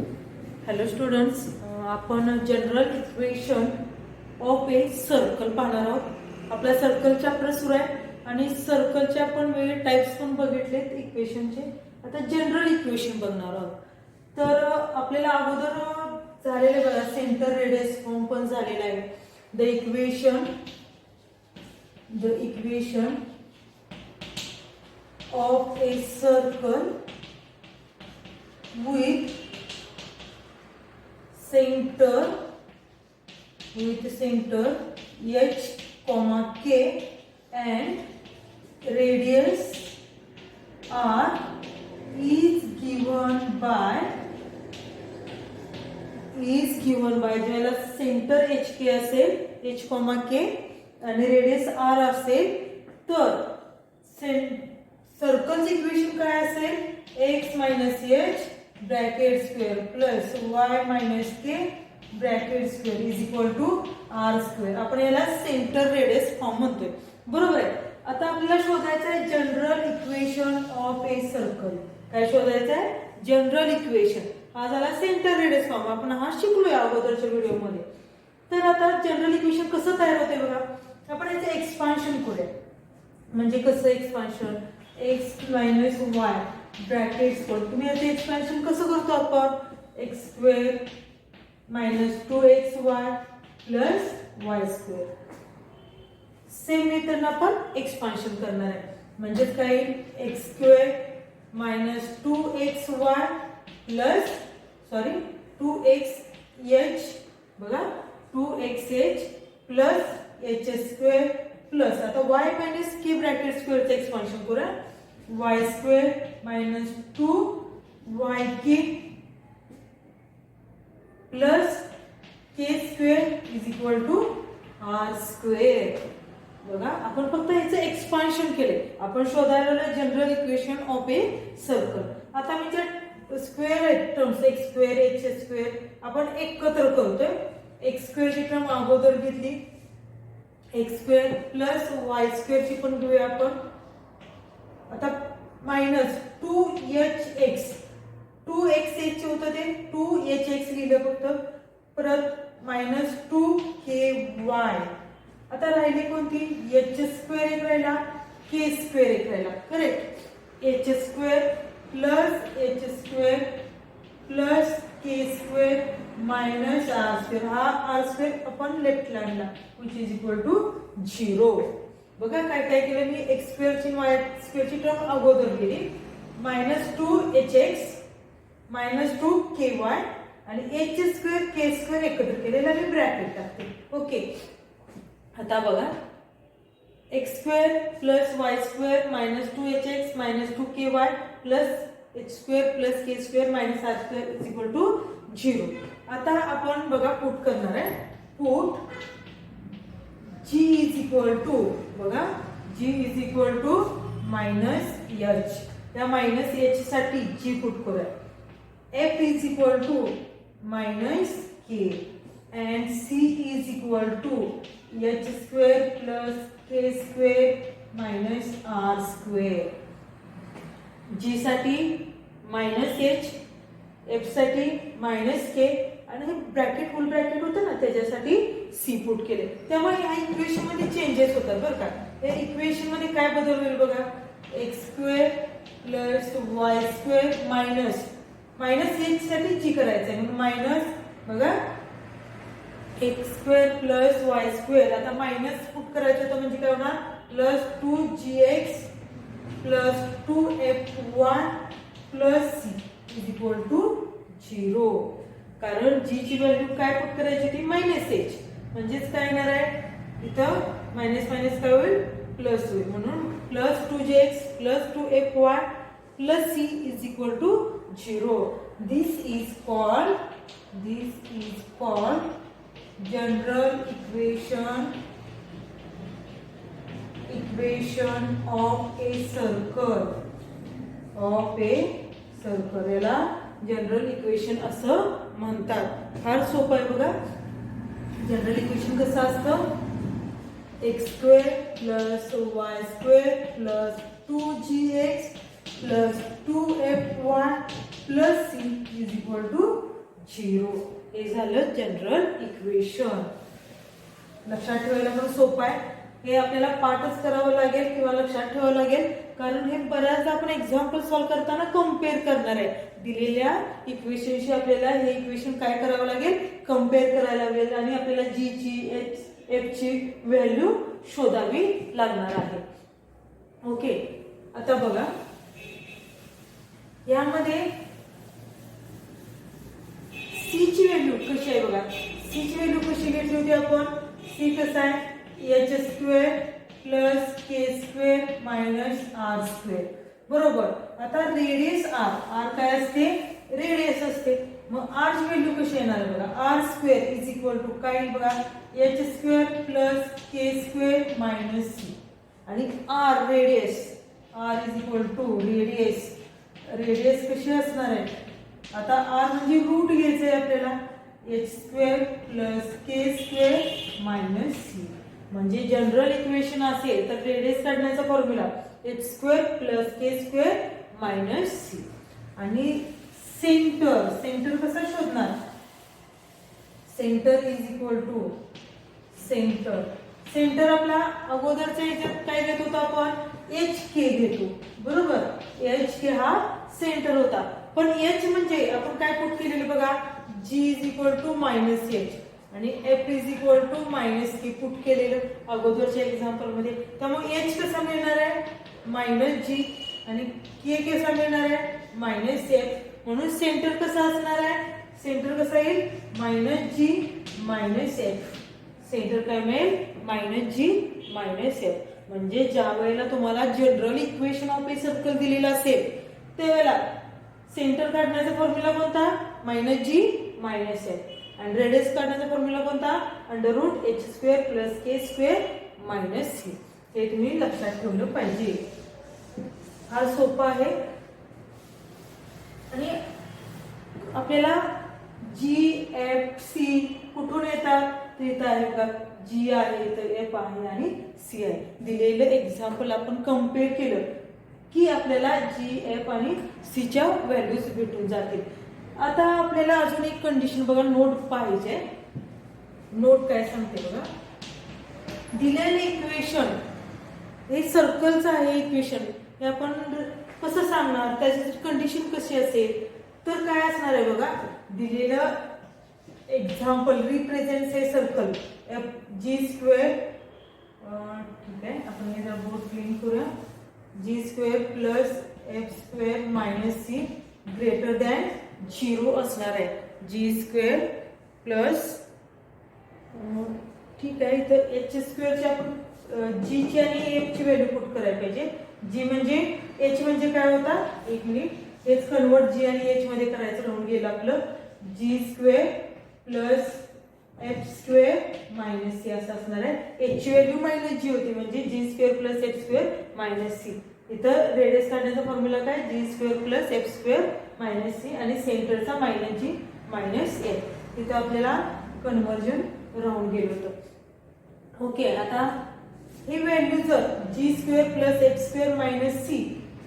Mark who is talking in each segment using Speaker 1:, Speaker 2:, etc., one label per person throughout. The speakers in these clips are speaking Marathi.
Speaker 1: हॅलो स्टुडंट्स, आपण general equation of a circle पाहणार आहोत. आपल्या सर्कल चॅप्टर सुरू आहे आणि सर्कलचे आपण वेगळे टाइप्स पण बघितलेत इक्वेशनचे. आता जनरल इक्वेशन बघणार आहोत. तर आपल्याला अगोदर झालेले बघा, सेंटर रेडियस फॉर्म पण झालेला आहे. The equation of a circle with center h, k and radius r is given by ज्याला सेंटर एच के असेल, h, k आणि रेडियस r असेल, तर सर्कलचे इक्वेशन काय असेल? x minus h bracket square plus y minus k bracket square is equal to r square. आपण याला सेंटर रेडियस फॉर्म म्हणतोय, बरोबर आहे. आता आपल्याला शोधायचं आहे general equation of a circle. काय शोधायचं आहे? General equation. हा झाला सेंटर रेडियस फॉर्म, आपण हा शिकलोय अगोदरच्या व्हिडिओमध्ये. तर आता जनरल इक्वेशन कसं तयार होते बघा. आपण याचं एक्सपान्शन करूया. म्हणजे कसं expansion? x minus y bracket square. तुम्ही याचे एक्सपान्शन कसं करतो आपण? X square minus 2xy plus y square. Same मेथडनं आपण एक्सपान्शन करणार आहे. म्हणजेच काय? X square minus 2xy plus 2xh बघा 2xh plus h square plus आता y मायनस k ब्रॅकेट स्क्वेअरचं एक्सपान्शन करूया. y square minus 2yk plus k square is equal to r square. बघा, आपण फक्त याचं एक्सपान्शन केले. आपण शोधायला general equation of a circle. आता मी जे स्क्वेअर आहेत terms x square h square आपण एकत्र करतोय. x स्क्वेअरची टर्म अगोदर घेतली, एक्स स्क्वेअर प्लस वाय स्क्वेअरची पण घेऊया आपण. आता मायनस 2hx 2xh होतं ते 2hx लिहिलं फक्त. परत मायनस 2ky. आता राहिली कोणती? h स्क्वेअर एक राहिला, k स्क्वेअर एक राहिला. Correct. h square plus h square plus k square minus r square. हा r स्क्वेअर आपण लेफ्ट लाईनला विच इज इक्वल टू 0. बघा काय काय केलं मी. एक्स स्क्वेअरची वाय स्क्वेअरची टर्म अगोदर गेली. मायनस 2hx मायनस 2ky आणि h स्क्वेअर k स्क्वेअर एकत्र केलेला मी ब्रॅकेट टाकते. ओके. आता बघा, x square plus y square minus 2hx minus 2ky plus h square plus k square minus r square is equal to 0. आता आपण बघा पुट करणार आहे. Put g is equal to बघा g is equal to minus h. त्या मायनस h साठी g पुट करूया. f is equal to minus k and c is equal to h square plus k square minus r square. g साठी मायनस h, f साठी मायनस k आणि हे ब्रॅकेट फुल ब्रॅकेट होतं ना त्याच्यासाठी सी पुट केले. त्यामुळे ह्या इक्वेशन मध्ये चेंजेस होतात बरं का. या इक्वेशन मध्ये काय बदल होईल बघा. X square plus y square minus h साठी जी करायचं आहे म्हणून मायनस बघा x square plus y square. आता मायनस पुट करायचं होतं म्हणजे काय होणार? Plus 2gx plus 2fy plus c is equal to 0. कारण g ची व्हॅल्यू काय पुट करायची ती मायनस h. म्हणजेच काय येणार आहे इथं मायनस मायनस काय होईल? प्लस होईल. म्हणून plus 2gx plus 2fy plus c is equal to 0. This is called general equation of a circle. याला जनरल इक्वेशन असं म्हणतात. फार सोपं आहे बघा. जनरल इक्वेशन कसं असतं? X square plus y square plus 2gx plus 2fy plus c is equal to 0. हे झालं जनरल इक्वेशन. लक्षात ठेवायला पण सोपं आहे. हे आपल्याला पाठच करावं लागेल किंवा लक्षात ठेवावं लागेल, कारण हे बऱ्याचदा आपण एक्झाम्पल सॉल्व्ह करताना कम्पेअर करणार आहे. दिलेल्या इक्वेशनशी आपल्याला हे इक्वेशन काय करावं लागेल, कम्पेअर करायला लागेल आणि आपल्याला जी ची एफ ची व्हॅल्यू शोधावी लागणार आहे. ओके, आता बघा यामध्ये सी ची व्हॅल्यू कशी आहे बघा. सी ची व्हॅल्यू कशी घेतली होती आपण. सी कसं आहे, H square plus k square minus R square. बरोबर. आता रेडियस आर काय असते, रेडियस असते. मग आर ची व्हॅल्यू कशी येणार आहे बघा. R square is equal to काय येईल बघा, h square plus k square minus c. आणि r radius, r is equal to radius. Radius कशी असणार आहे, आता आर म्हणजे रूट घ्यायचंय आपल्याला. H square plus k square minus c. म्हणजे जनरल इक्वेशन असेल तर रेडियस काढण्याचा formula h square plus k square minus c. आणि सेंटर, सेंटर कसं शोधणार, centre is equal to centre. Centre आपला अगोदरच्या ह्याच्यात काय घेत होतो आपण, एच के घेतो. बरोबर. एच के हा सेंटर होता, पण एच म्हणजे आपण काय पुट केलेलं बघा, g is equal to minus h आणि f is equal to minus k put केलेलं अगोदरच्या एक्झाम्पल मध्ये. त्यामुळे एच कसा मिळणार आहे, मायनस जी, आणि के कसा मिळणार आहे, मायनस एफ. म्हणून सेंटर कसा असणार आहे, सेंटर कसा येईल, minus g minus F. Centre काय मिळेल, मायनस जी मायनस एफ. म्हणजे ज्या वेळेला तुम्हाला general equation of a circle दिलेला असेल त्यावेळेला सेंटर काढण्याचा फॉर्म्युला कोणता, मायनस जी मायनस एफ. आणि रेडियस काढण्याचा फॉर्म्युला कोणता, under root h square plus k square minus c. हे तुम्ही लक्षात ठेवलं पाहिजे. हा सोपा आहे. आणि आपल्याला जी एफ सी कुठून येतात, इथं आहे बघा, जी आहे इथं, एफ आहे आणि सी आहे. दिलेलं एक्झाम्पल आपण कम्पेअर केलं की आपल्याला जी एफ आणि सी च्या व्हॅल्यूज भेटून जातील. आता आपल्याला अजून एक कंडिशन बघा, नोट पाहिजे. नोट काय सांगते बघा, दिलेलं इक्वेशन हे सर्कलचं आहे इक्वेशन, हे आपण कसं सांगणार, त्याची कंडिशन कशी असेल तर काय असणार आहे बघा. दिलेलं example represents a circle f g square. ठीक आहे, आपण हे जरा बोर्ड क्लीन करूया. G square plus f square minus c greater than 0 असणार आहे. जी स्क्वेअर प्लस, ठीक आहे, इथं एच स्क्वेअरची आपण जी ची आणि एफ ची व्हॅल्यू पुट करायला पाहिजे. जी म्हणजे एच म्हणजे काय होता, एक मिनिट, हेच कन्वर्ट जी आणि एच मध्ये करायचं राहून गेलं आपलं. G square plus f square minus c असं असणार आहे. एच ची व्हॅल्यू मायनस जी होती म्हणजे g square plus f square minus c. इथं रेडियस काढण्याचा फॉर्म्युला काय, g square plus f square minus c आणि सेंटरचा मायनस जी मायनस एफ. इथं आपल्याला कन्वर्जन राहून गेलं होतं. ओके, आता ही व्हॅल्यू जर g square plus f square minus c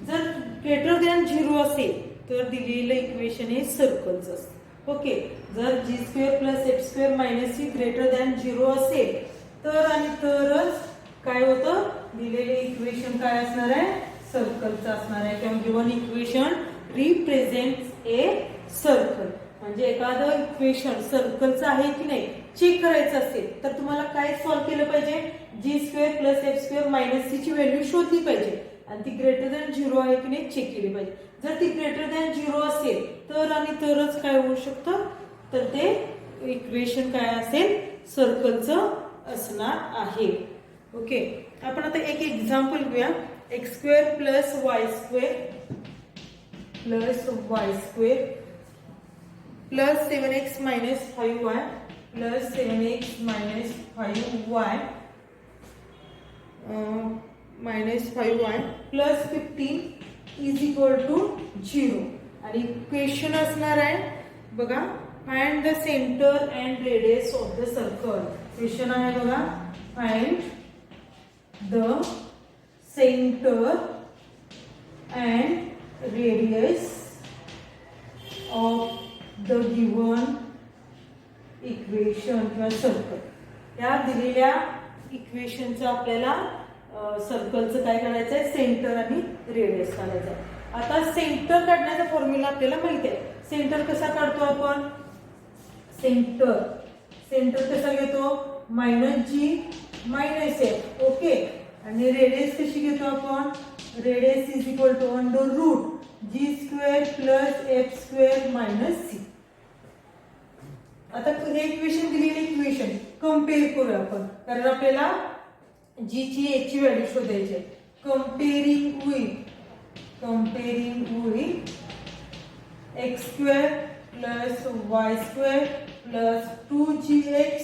Speaker 1: जर ग्रेटर दॅन 0 असेल तर दिलेलं इक्वेशन हे सर्कलचं असतं. ओके, जर g square plus f square minus c greater than 0 असेल तर आणि तरच काय होतं, दिलेले इक्वेशन काय असणार आहे, सर्कलचं असणार आहे. किंवा given equation represents a circle. म्हणजे एखादं इक्वेशन सर्कलचं आहे की नाही चेक करायचं असेल तर तुम्हाला काय सॉल्व्ह केलं पाहिजे, g square plus f square minus c ची व्हॅल्यू शोधली पाहिजे आणि ती ग्रेटर दॅन 0 आहे की नाही चेक केली पाहिजे. जर ती ग्रेटर दॅन 0 असेल तर आणि तरच काय होऊ शकतं, तर ते इक्वेशन काय असेल, सर्कलचं असणार आहे. ओके, आपण आता एक एक्झाम्पल घेऊया. X square plus y square plus 7x minus 5y plus 7x minus 5y minus 5y plus 15 is equal to 0. आणि क्वेश्चन असणार आहे बघा, find the centre and radius of the circle. Question आहे बघा, find the centre and radius of the given equation किंवा सर्कल। या दिलेल्या इक्वेशनचं आपल्याला सर्कलचं काय करायचं आहे, सेंटर आणि रेडियस काढायचं आहे। आता सेंटर काढण्याचा फॉर्म्युला आपल्याला माहिती आहे। सेंटर कसा काढतो आपण, सेंटर कसा घेतो, -g -f, ओके। आणि रेडियस कशी घेतो आपण, radius is equal to √g² + f² - c। आता हे इक्वेशन दिलेली इक्वेशन कंपेअर करूया आपण, कारण आपल्याला जी ची याची व्हॅल्यू शोधायची आहे। कंपेअरिंग with x² + y² + 2gx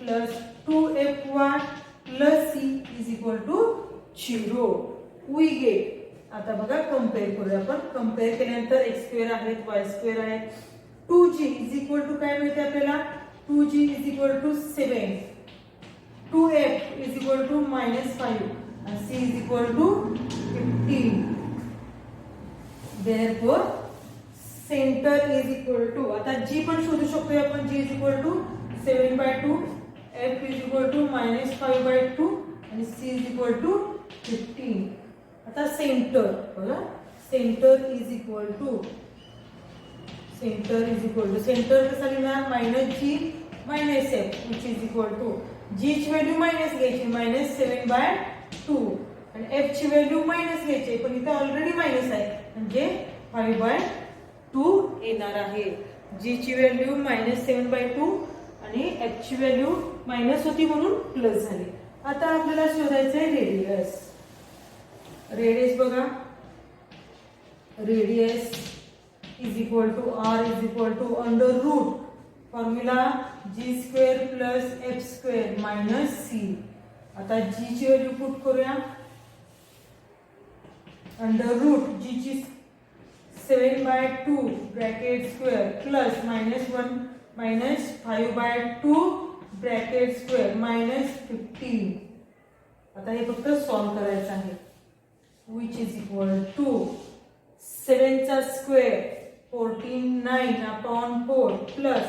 Speaker 1: + 2fy + c = 0 we get. आता बघा कंपेअर करूया आपण। कंपेअर केल्यानंतर x² आहे, y² आहे, 2g = काय मिळते आपल्याला, 2g = 7, 2f = -5 and c = 15। therefore center is equal to, आता g पण शोधू शकतो आपण, g = 7/2, f = -5/2 आणि c = 15। आता सेंटर बघा, centre is equal to centre कसा लिहिणार, -g -f which is equal to g ची व्हॅल्यू मायनस घ्यायची, -7/2 आणि f ची व्हॅल्यू मायनस घ्यायची, पण इथे ऑलरेडी मायनस आहे म्हणजे 5/2 येणार आहे। g ची व्हॅल्यू -7/2 आणि f ची व्हॅल्यू मायनस होती म्हणून प्लस झाली। आता आपल्याला शोधायचं आहे रेडियस। रेडियस बघा, radius is equal to r is equal to √ formula g² + f² - c। आता g ची व्हॅल्यू पुट करूया, √g ची 7/2 bracket square plus -1 -5/2 bracket square -15। आता हे फक्त सॉल्व करायचं आहे, which is equal to 7 चा square 49/4 plus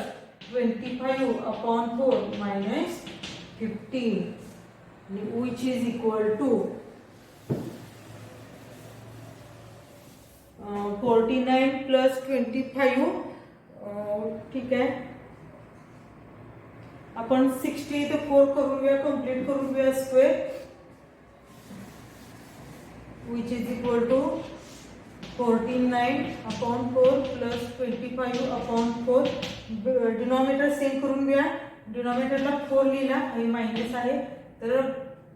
Speaker 1: 25/4 -15 which is equal to 49 + 25, ठीक आहे। आपण 60 ते 4 करून घेऊया, कंप्लीट करून घेऊया square, which is equal to 49/4 + 25/4। Denominator same करून घेऊया, डिनॉमिनेटरला 4 लिहिला आणि मायनस आहे तर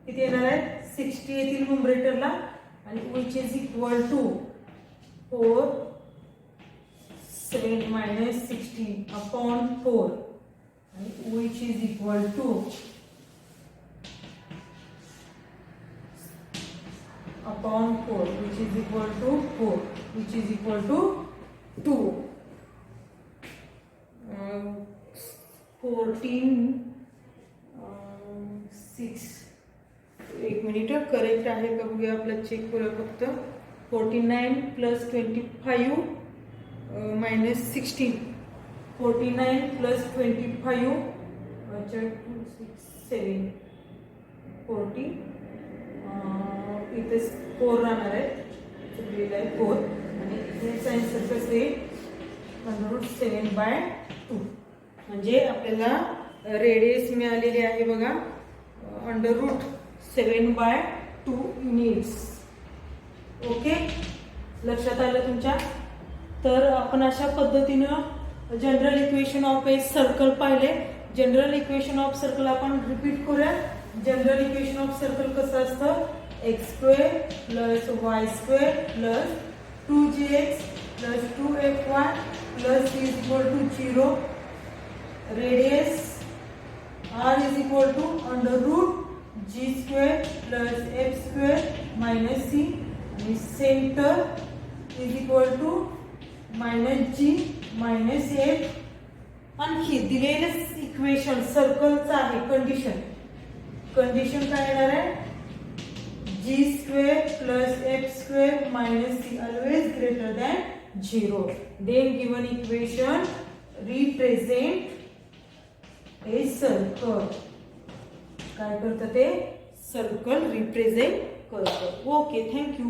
Speaker 1: किती येणार आहे, 60 येतील न्यूमरेटरला आणि which is equal to 4 7 - 16/4 and which is equal to upon 4 which is equal to 4 which is equal to 2। 14 6 एक मिनिट करेक्ट आहे का बघूया, आपलं चेक करूया फक्त। 49 + 25 -16, 49 + 25 7 40, इथे 4 राहणार आहे, लिहिलं आहे 4 आणि इथे आन्सर कसं येईल, √7/2 म्हणजे आपल्याला रेडियस मिळालेली आहे बघा, √7/2 युनिट्स। ओके, लक्षात आलं तुमच्या। तर आपण अशा पद्धतीनं general equation of a circle पाहिले। जनरल इक्वेशन ऑफ सर्कल आपण रिपीट करूया। जनरल इक्वेशन ऑफ सर्कल कसं असतं, x² + y² + 2gx + 2fy + c = 0। Radius r is equal to √g² + f² - c आणि centre is equal to -g -f। आणखी दिलेलं इक्वेशन सर्कलचं आहे, कंडिशन काय येणार आहे, g² + f² - c always greater than 0. Then given equation represent a circle. काय करतं ते सर्कल रिप्रेझेंट करतं. Okay, thank you.